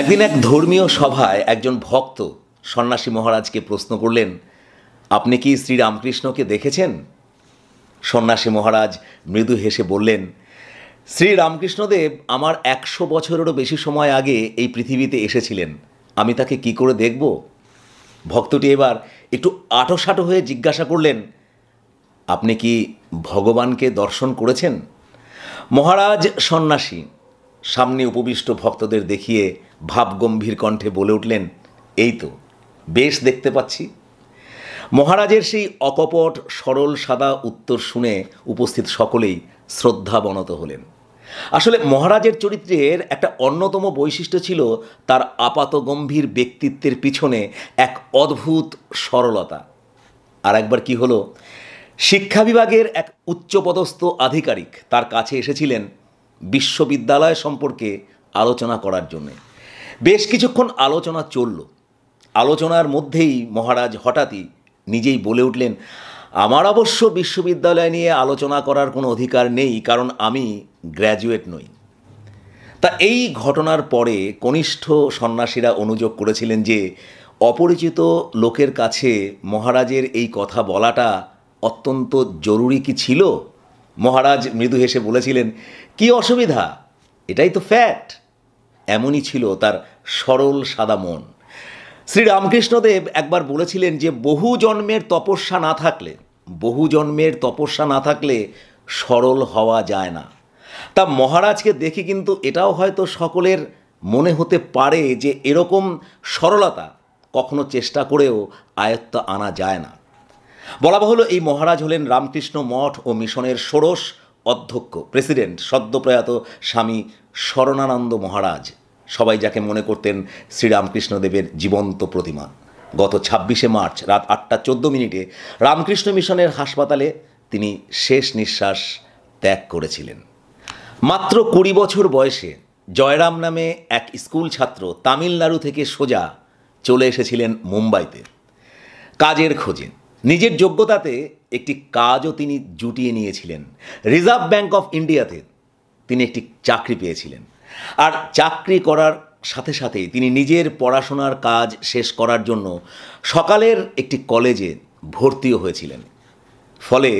একদিন এক ধর্মীয় সভায় একজন ভক্ত সন্ন্যাসী মহারাজকে প্রশ্ন করলেন, আপনি কি শ্রীরামকৃষ্ণকে দেখেছেন? সন্ন্যাসী মহারাজ মৃদু হেসে বললেন, শ্রীরামকৃষ্ণদেব আমার 100 বছরেরও বেশি সময় আগে এই পৃথিবীতে এসেছিলেন, আমি তাকে কি করে দেখব? ভক্তটি এবার একটু আঁটোসাঁটো হয়ে জিজ্ঞাসা করলেন, আপনি কি ভগবানকে দর্শন করেছেন? মহারাজ সন্ন্যাসী সামনে উপবিষ্ট ভক্তদের দেখিয়ে ভাবগম্ভীর কণ্ঠে বলে উঠলেন, এই তো বেশ দেখতে পাচ্ছি। মহারাজের সেই অকপট সরল সাদা উত্তর শুনে উপস্থিত সকলেই শ্রদ্ধাবনত হলেন। আসলে মহারাজের চরিত্রের একটা অন্যতম বৈশিষ্ট্য ছিল তার আপাতগম্ভীর ব্যক্তিত্বের পিছনে এক অদ্ভুত সরলতা। আর একবার কি হলো, শিক্ষা বিভাগের এক উচ্চপদস্থ আধিকারিক তার কাছে এসেছিলেন বিশ্ববিদ্যালয় সম্পর্কে আলোচনা করার জন্যে। বেশ কিছুক্ষণ আলোচনা চলল। আলোচনার মধ্যেই মহারাজ হঠাৎই নিজেই বলে উঠলেন, আমার অবশ্য বিশ্ববিদ্যালয় নিয়ে আলোচনা করার কোনো অধিকার নেই, কারণ আমি গ্র্যাজুয়েট নই। তা এই ঘটনার পরে কনিষ্ঠ সন্ন্যাসীরা অনুযোগ করেছিলেন যে অপরিচিত লোকের কাছে মহারাজের এই কথা বলাটা অত্যন্ত জরুরি কি ছিল? মহারাজ মৃদু হেসে বলেছিলেন, কি অসুবিধা, এটাই তো ফ্যাক্ট। এমনই ছিল তার সরল সাদা মন। শ্রীরামকৃষ্ণদেব একবার বলেছিলেন যে বহু জন্মের তপস্যা না থাকলে সরল হওয়া যায় না। তা মহারাজকে দেখে কিন্তু এটাও হয়তো সকলের মনে হতে পারে যে এরকম সরলতা কখনো চেষ্টা করেও আয়ত্ত আনা যায় না। বলা বাহুল্য, এই মহারাজ হলেন রামকৃষ্ণ মঠ ও মিশনের ষোড়শ অধ্যক্ষ, প্রেসিডেন্ট, সদ্যপ্রয়াত স্বামী শরণানন্দ মহারাজ, সবাই যাকে মনে করতেন শ্রীরামকৃষ্ণদেবের জীবন্ত প্রতিমা। গত 26শে মার্চ রাত 8:14 রামকৃষ্ণ মিশনের হাসপাতালে তিনি শেষ নিঃশ্বাস ত্যাগ করেছিলেন। মাত্র 20 বছর বয়সে জয়রাম নামে এক স্কুল ছাত্র তামিলনাড়ু থেকে সোজা চলে এসেছিলেন মুম্বাইতে কাজের খোঁজে। নিজের যোগ্যতাতে একটি কাজও তিনি জুটিয়ে নিয়েছিলেন। রিজার্ভ ব্যাঙ্ক অফ ইন্ডিয়াতে তিনি একটি চাকরি পেয়েছিলেন। আর চাকরি করার সাথে সাথেই তিনি নিজের পড়াশোনার কাজ শেষ করার জন্য সকালের একটি কলেজে ভর্তিও হয়েছিলেন। ফলে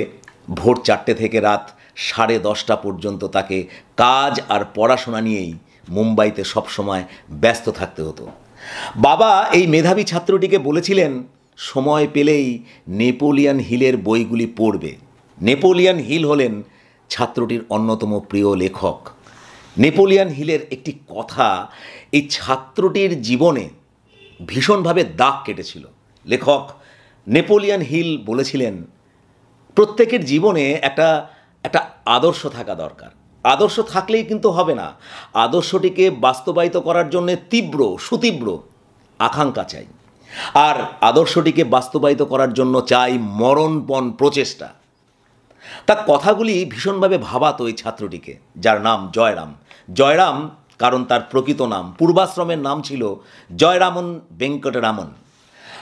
ভোর 4টে থেকে রাত 10:30 পর্যন্ত তাকে কাজ আর পড়াশোনা নিয়েই মুম্বাইতে সবসময় ব্যস্ত থাকতে হতো। বাবা এই মেধাবী ছাত্রটিকে বলেছিলেন, সময় পেলেই নেপোলিয়ান হিলের বইগুলি পড়বে। নেপোলিয়ান হিল হলেন ছাত্রটির অন্যতম প্রিয় লেখক। নেপোলিয়ান হিলের একটি কথা এই ছাত্রটির জীবনে ভীষণভাবে দাগ কেটেছিল। লেখক নেপোলিয়ান হিল বলেছিলেন, প্রত্যেকের জীবনে একটা আদর্শ থাকা দরকার। আদর্শ থাকলেই কিন্তু হবে না, আদর্শটিকে বাস্তবায়িত করার জন্য সুতীব্র আকাঙ্ক্ষা চাই। আর আদর্শটিকে বাস্তবায়িত করার জন্য চাই মরণপণ প্রচেষ্টা। তার কথাগুলি ভীষণভাবে ভাবাতো এই ছাত্রটিকে, যার নাম জয়রাম কারণ তার প্রকৃত নাম, পূর্বাশ্রমের নাম ছিল জয়রামন বেঙ্কটরামন।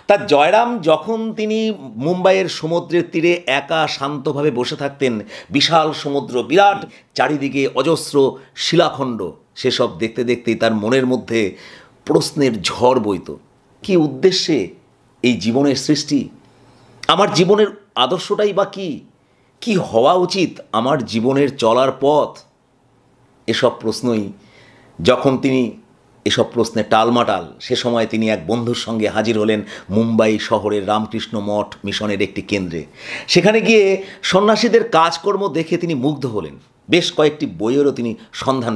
তার জয়রাম যখন তিনি মুম্বাইয়ের সমুদ্রের তীরে একা শান্তভাবে বসে থাকতেন, বিশাল সমুদ্র, বিরাট চারিদিকে অজস্র শিলাখণ্ড, সেসব দেখতে দেখতেই তার মনের মধ্যে প্রশ্নের ঝড় বইত। কি উদ্দেশ্যে এই জীবনের সৃষ্টি? আমার জীবনের আদর্শটাই বা কি হওয়া উচিত আমার জীবনের চলার পথ? এসব প্রশ্নই যখন তিনি এসব প্রশ্নে টালমাটাল, সে সময় তিনি এক বন্ধুর সঙ্গে হাজির হলেন মুম্বাই শহরের রামকৃষ্ণ মঠ মিশনের একটি কেন্দ্রে। সেখানে গিয়ে সন্ন্যাসীদের কাজকর্ম দেখে তিনি মুগ্ধ হলেন। বেশ কয়েকটি বইয়েরও তিনি সন্ধান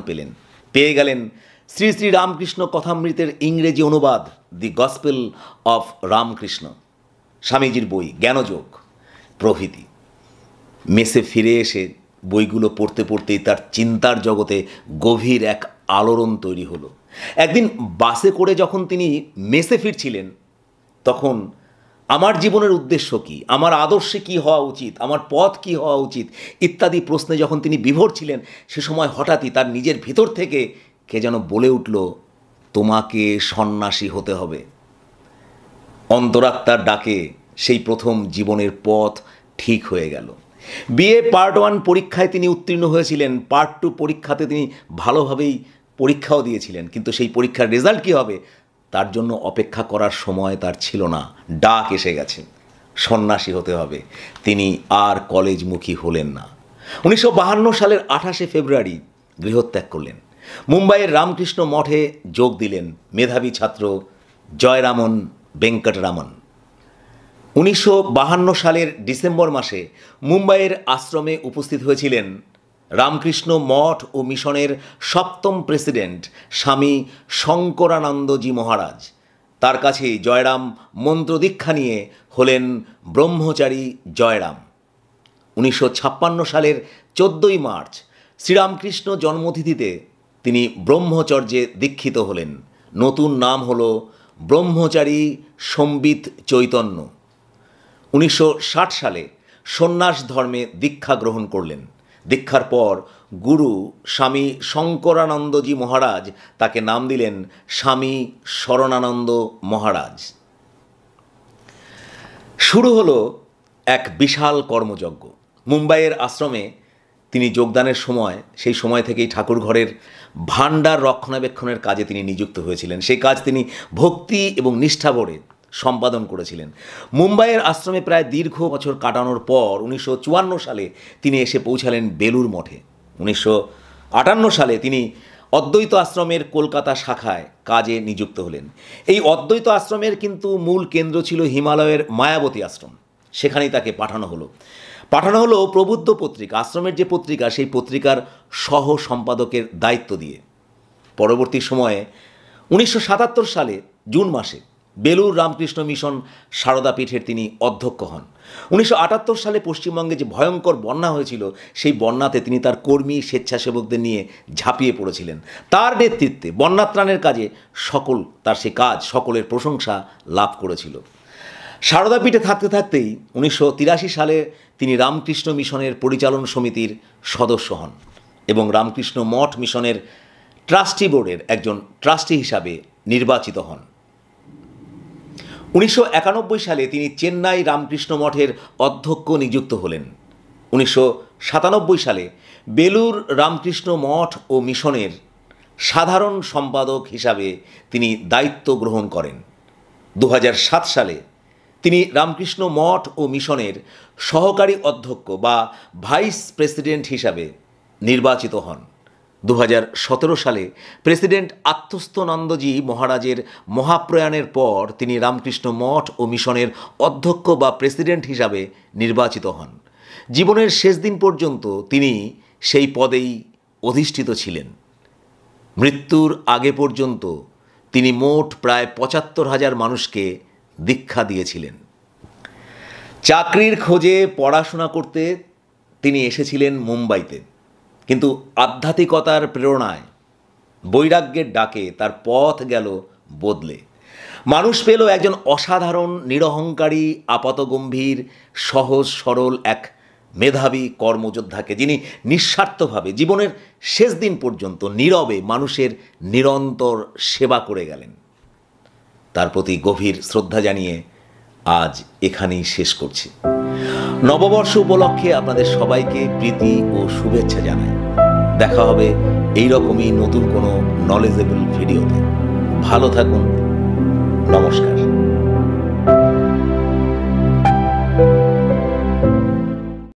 পেয়ে গেলেন শ্রী শ্রী রামকৃষ্ণ কথামৃতের ইংরেজি অনুবাদ, দি গসপেল অফ রামকৃষ্ণ, স্বামীজির বই জ্ঞানযোগ প্রভৃতি। মেসে ফিরে এসে বইগুলো পড়তে পড়তেই তার চিন্তার জগতে গভীর এক আলোড়ন তৈরি হলো। একদিন বাসে করে যখন তিনি মেসে ফিরছিলেন, তখন আমার জীবনের উদ্দেশ্য কী, আমার আদর্শে কী হওয়া উচিত, আমার পথ কী হওয়া উচিত ইত্যাদি প্রশ্নে যখন তিনি বিভোর ছিলেন, সে সময় হঠাৎই তার নিজের ভিতর থেকে কে যেন বলে উঠল, তোমাকে সন্ন্যাসী হতে হবে। অন্তরাত্মার ডাকে সেই প্রথম জীবনের পথ ঠিক হয়ে গেল। বিএ পার্ট 1 পরীক্ষায় তিনি উত্তীর্ণ হয়েছিলেন। পার্ট 2 পরীক্ষাতে তিনি ভালোভাবেই পরীক্ষাও দিয়েছিলেন, কিন্তু সেই পরীক্ষার রেজাল্ট কী হবে তার জন্য অপেক্ষা করার সময় তার ছিল না। ডাক এসে গেছে, সন্ন্যাসী হতে হবে। তিনি আর কলেজমুখী হলেন না। 1952 সালের 28শে ফেব্রুয়ারি গৃহত্যাগ করলেন। মুম্বাইয়ের রামকৃষ্ণ মঠে যোগ দিলেন মেধাবী ছাত্র জয়রামন বেঙ্কটরামন। 1952 সালের ডিসেম্বর মাসে মুম্বাইয়ের আশ্রমে উপস্থিত হয়েছিলেন রামকৃষ্ণ মঠ ও মিশনের 7ম প্রেসিডেন্ট স্বামী শঙ্করানন্দজি মহারাজ। তার কাছেই জয়রাম মন্ত্রদীক্ষা নিয়ে হলেন ব্রহ্মচারী জয়রাম। 1956 সালের 14ই মার্চ শ্রীরামকৃষ্ণ জন্মতিথিতে তিনি ব্রহ্মচর্যে দীক্ষিত হলেন। নতুন নাম হল ব্রহ্মচারী সম্বিত চৈতন্য। 1960 সালে সন্ন্যাস ধর্মে দীক্ষা গ্রহণ করলেন। দীক্ষার পর গুরু স্বামী শঙ্করানন্দজি মহারাজ তাকে নাম দিলেন স্বামী শরণানন্দ মহারাজ। শুরু হলো এক বিশাল কর্মযজ্ঞ। মুম্বাইয়ের আশ্রমে তিনি যোগদানের সময়, সেই সময় থেকেই ঠাকুর ঘরের ভাণ্ডার রক্ষণাবেক্ষণের কাজে তিনি নিযুক্ত হয়েছিলেন। সেই কাজ তিনি ভক্তি এবং নিষ্ঠাভরে সম্পাদন করেছিলেন। মুম্বাইয়ের আশ্রমে প্রায় দীর্ঘ বছর কাটানোর পর 1954 সালে তিনি এসে পৌঁছালেন বেলুর মঠে। 1958 সালে তিনি অদ্বৈত আশ্রমের কলকাতা শাখায় কাজে নিযুক্ত হলেন। এই অদ্বৈত আশ্রমের কিন্তু মূল কেন্দ্র ছিল হিমালয়ের মায়াবতী আশ্রম। সেখানেই তাকে পাঠানো হলো প্রবুদ্ধ পত্রিকা, আশ্রমের যে পত্রিকা, সেই পত্রিকার সহ সম্পাদকের দায়িত্ব দিয়ে। পরবর্তী সময়ে 1977 সালে জুন মাসে বেলুর রামকৃষ্ণ মিশন সারদা পীঠের তিনি অধ্যক্ষ হন। 1978 সালে পশ্চিমবঙ্গে যে ভয়ঙ্কর বন্যা হয়েছিল, সেই বন্যাতে তিনি তার কর্মী স্বেচ্ছাসেবকদের নিয়ে ঝাঁপিয়ে পড়েছিলেন। তার নেতৃত্বে বন্যাত্রাণের কাজে তার সে কাজ সকলের প্রশংসা লাভ করেছিল। সারদা পীঠে থাকতে থাকতেই 1983 সালে তিনি রামকৃষ্ণ মিশনের পরিচালন সমিতির সদস্য হন এবং রামকৃষ্ণ মঠ মিশনের ট্রাস্টি বোর্ডের একজন ট্রাস্টি হিসাবে নির্বাচিত হন। 1991 সালে তিনি চেন্নাই রামকৃষ্ণ মঠের অধ্যক্ষ নিযুক্ত হলেন। 1997 সালে বেলুর রামকৃষ্ণ মঠ ও মিশনের সাধারণ সম্পাদক হিসাবে তিনি দায়িত্ব গ্রহণ করেন। 2007 সালে তিনি রামকৃষ্ণ মঠ ও মিশনের সহকারী অধ্যক্ষ বা ভাইস প্রেসিডেন্ট হিসাবে নির্বাচিত হন। 2017 সালে প্রেসিডেন্ট আত্মস্থনন্দজি মহারাজের মহাপ্রয়াণের পর তিনি রামকৃষ্ণ মঠ ও মিশনের অধ্যক্ষ বা প্রেসিডেন্ট হিসাবে নির্বাচিত হন। জীবনের শেষ দিন পর্যন্ত তিনি সেই পদেই অধিষ্ঠিত ছিলেন। মৃত্যুর আগে পর্যন্ত তিনি মোট প্রায় 75,000 মানুষকে দীক্ষা দিয়েছিলেন। চাকরির খোঁজে পড়াশোনা করতে তিনি এসেছিলেন মুম্বাইতে, কিন্তু আধ্যাত্মিকতার প্রেরণায়, বৈরাগ্যের ডাকে তার পথ গেল বদলে। মানুষ পেল একজন অসাধারণ, নিরহংকারী, আপাতগম্ভীর, সহজ সরল এক মেধাবী কর্মযোদ্ধাকে, যিনি নিঃস্বার্থভাবে জীবনের শেষ দিন পর্যন্ত নীরবে মানুষের নিরন্তর সেবা করে গেলেন। তার প্রতি গভীর শ্রদ্ধা জানিয়ে আজ এখানেই শেষ করছি। নববর্ষ উপলক্ষে আপনাদের সবাইকে প্রীতি ও শুভেচ্ছা জানাই। দেখা হবে এইরকমই নতুন কোনো নলেজেবল ভিডিওতে। ভালো থাকুন। নমস্কার।